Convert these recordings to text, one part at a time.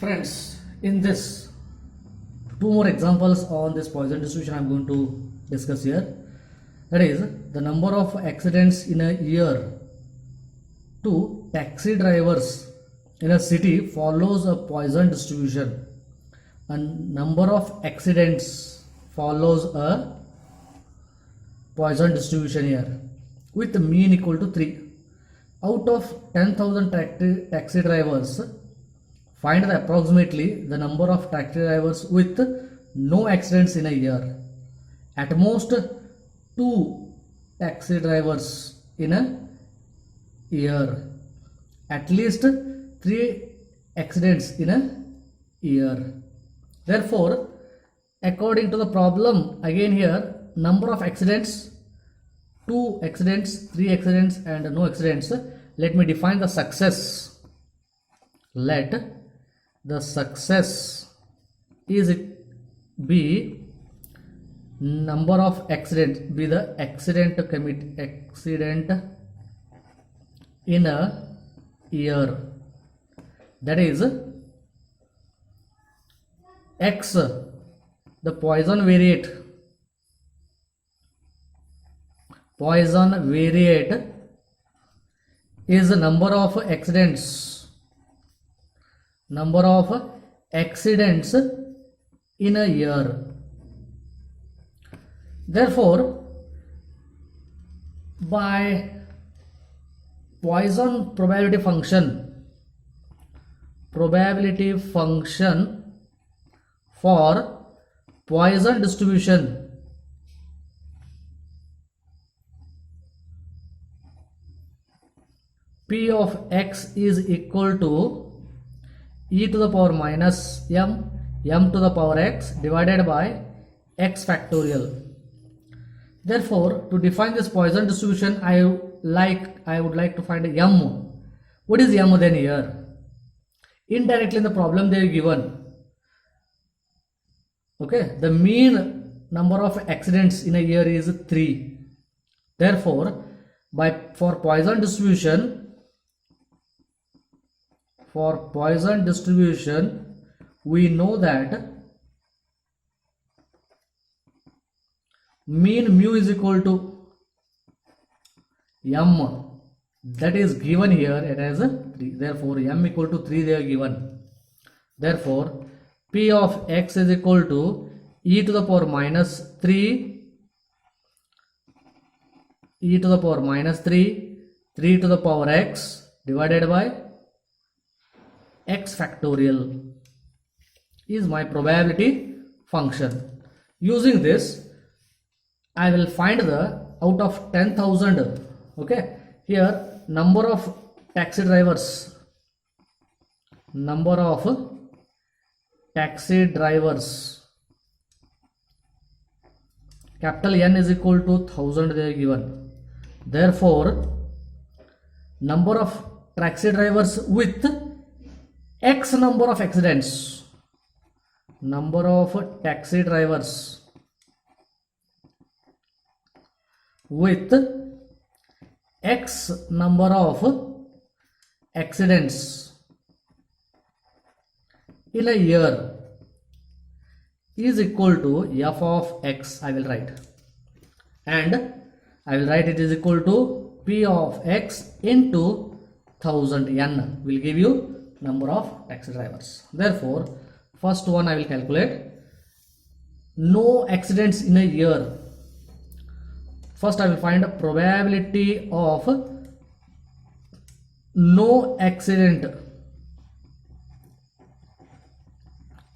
Friends, in this two more examples on this Poisson distribution I am going to discuss here. That is the number of accidents in a year to taxi drivers in a city follows a Poisson distribution, and number of accidents follows a Poisson distribution here with mean equal to 3. Out of 10,000 taxi drivers, find the approximately the number of taxi drivers with no accidents in a year. At most 2 taxi drivers in a year. At least 3 accidents in a year. Therefore, according to the problem, again here number of accidents, 2 accidents, 3 accidents and no accidents. Let me define the success. Let the success is be number of accidents, be the accident in a year. That is X, the Poisson variate is the number of accidents in a year. Therefore, by Poisson probability function for Poisson distribution, P of x is equal to e to the power minus m to the power x divided by x factorial. Therefore, to define this Poisson distribution, I would like to find m. What is m then here? Indirectly in the problem they are given. Okay, the mean number of accidents in a year is 3. Therefore, for Poisson distribution, we know that mean mu is equal to m, that is given here it as 3. Therefore, m equal to 3 they are given. Therefore, P of x is equal to e to the power minus 3, 3 to the power x divided by x factorial is my probability function. Using this, I will find the out of 10,000. Okay, here number of taxi drivers, capital N is equal to 1000 they are given. Therefore, number of taxi drivers with x number of accidents, number of taxi drivers with x number of accidents in a year is equal to f of x. I will write, and I will write it is equal to p of x into 1000. N will give you number of taxi drivers. Therefore, first one I will calculate no accidents in a year. First I will find a probability of no accident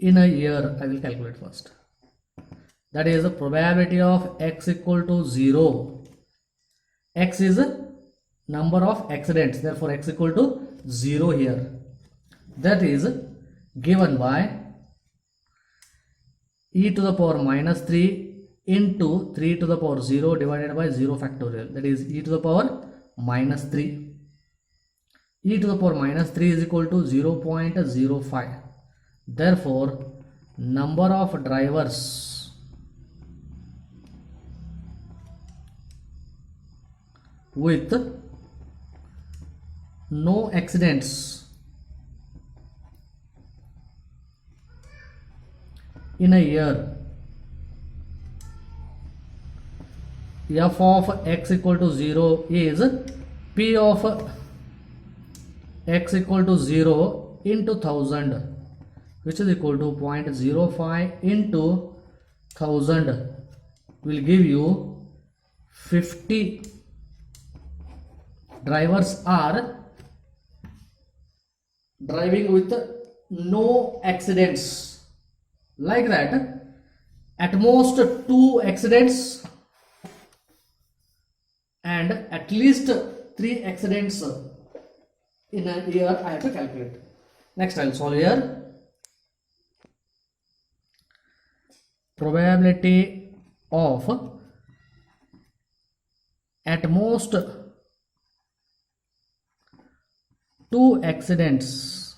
in a year. I will calculate first. That is the probability of x equal to 0. X is a number of accidents, therefore x equal to 0 here. That is given by e to the power minus 3 into 3 to the power 0 divided by 0 factorial. That is e to the power minus 3. E to the power minus 3 is equal to 0.05. Therefore, number of drivers with no accidents in a year, f of x equal to 0 is p of x equal to 0 into 1000, which is equal to 0.05 into 1000 will give you 50 drivers are driving with no accidents. Like that, at most 2 accidents and at least 3 accidents in a year I have to calculate. Next I will solve here. Probability of at most 2 accidents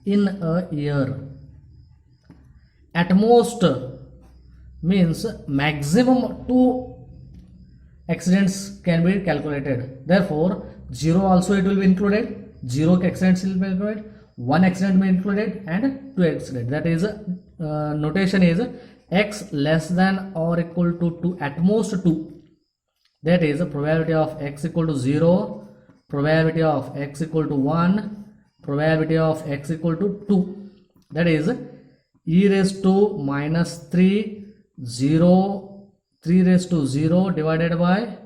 in a year. At most means maximum 2 accidents can be calculated. Therefore, 0 also it will be included. 0 accidents will be included. 1 accident will be included and 2 accidents. That is notation is x less than or equal to 2, at most 2. That is a probability of x equal to 0, probability of x equal to 1, probability of x equal to 2. That is e raised to minus 3, 0, 3 raised to 0 divided by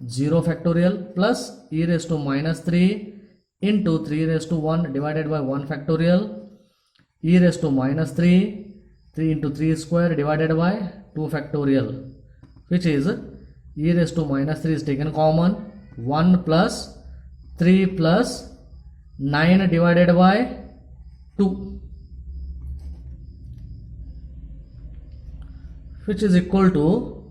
0 factorial plus e raised to minus 3 into 3 raised to 1 divided by 1 factorial, e raised to minus 3, 3 into 3 square divided by 2 factorial, which is e raised to minus 3 is taken common, 1 plus 3 plus 9 divided by 2, which is equal to,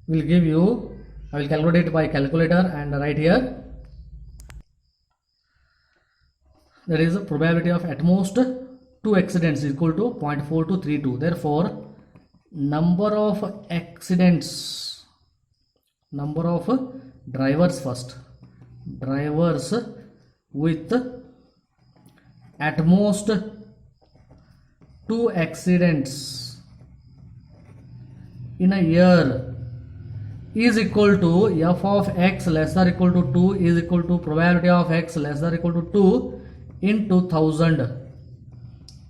will give you, I will calculate it by calculator and write here. That is the probability of at most 2 accidents is equal to 0.4232. Therefore, number of accidents, number of drivers first, drivers with at most 2 accidents in a year is equal to f of x less than or equal to 2 is equal to probability of x less than or equal to 2 into 1000,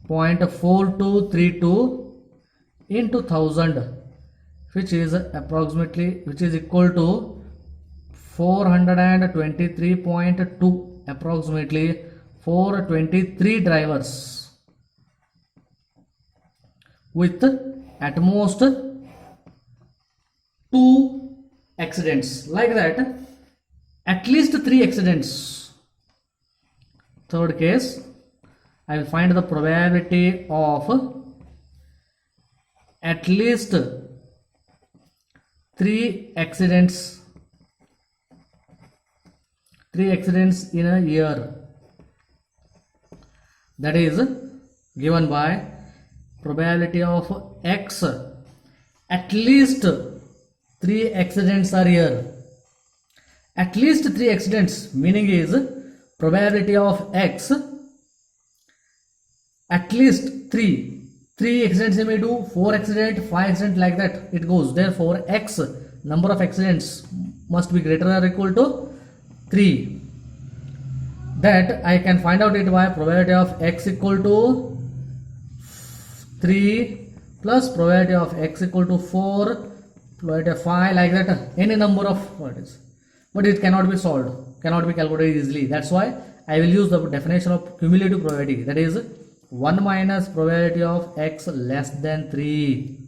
0.4232 into 1000, which is approximately, which is equal to 423.2, approximately 423 drivers with at most 2 accidents. Like that, at least 3 accidents. Third case, I will find the probability of at least 3 accidents, 3 accidents in a year. That is given by probability of x, at least 3 accidents are here. At least 3 accidents meaning is probability of x at least 3 accidents you may do, 4 accident, 5 accident, like that it goes. Therefore, x number of accidents must be greater or equal to 3. That I can find out it by probability of x equal to 3 plus probability of x equal to 4, probability of 5, like that, any number of probabilities. But it cannot be solved, cannot be calculated easily. That's why I will use the definition of cumulative probability, that is 1 minus probability of x less than 3.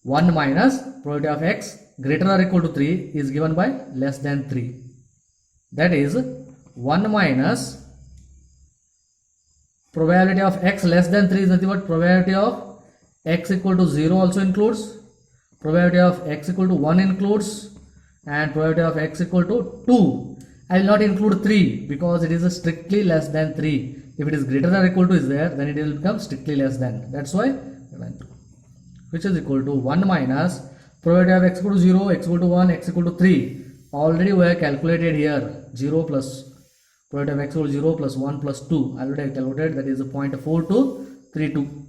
1 minus probability of x greater or equal to 3 is given by less than 3. That is 1 minus probability of x less than 3 is nothing but probability of x equal to 0 also includes, probability of x equal to 1 includes, and probability of x equal to 2. I will not include 3 because it is strictly less than 3. If it is greater than or equal to is there, then it will become strictly less than. That's why, which is equal to 1 minus probability of x equal to 0, x equal to 1, x equal to 3. Already we have calculated here 0 plus Probability of x equals 0 plus 1 plus 2. Already I calculated, that is 0.4232.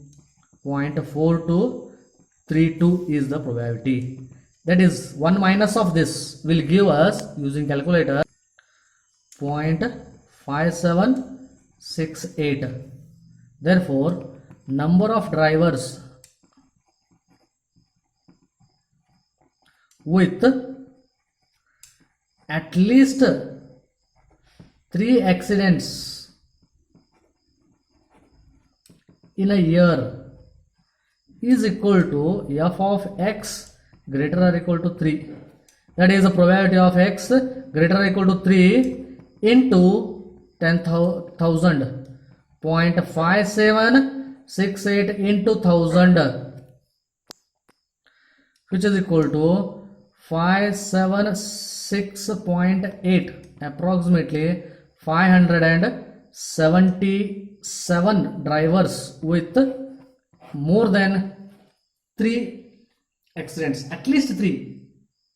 0.4232 is the probability. That is 1 minus of this will give us, using calculator, 0.5768. Therefore, number of drivers with at least 3 accidents in a year is equal to f of x greater or equal to 3. That is the probability of x greater or equal to 3 into 10,000. 0.5768 into 1000, which is equal to 576.8, approximately 577 drivers with more than 3 accidents, at least 3,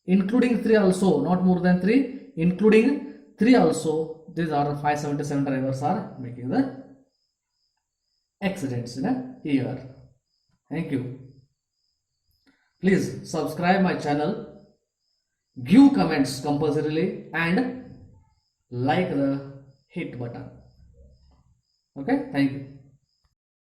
including 3 also, not more than 3, including 3 also. These are 577 drivers are making the accidents in a year. Thank you. Please subscribe my channel, give comments compulsorily, and like the hit button. Okay, thank you.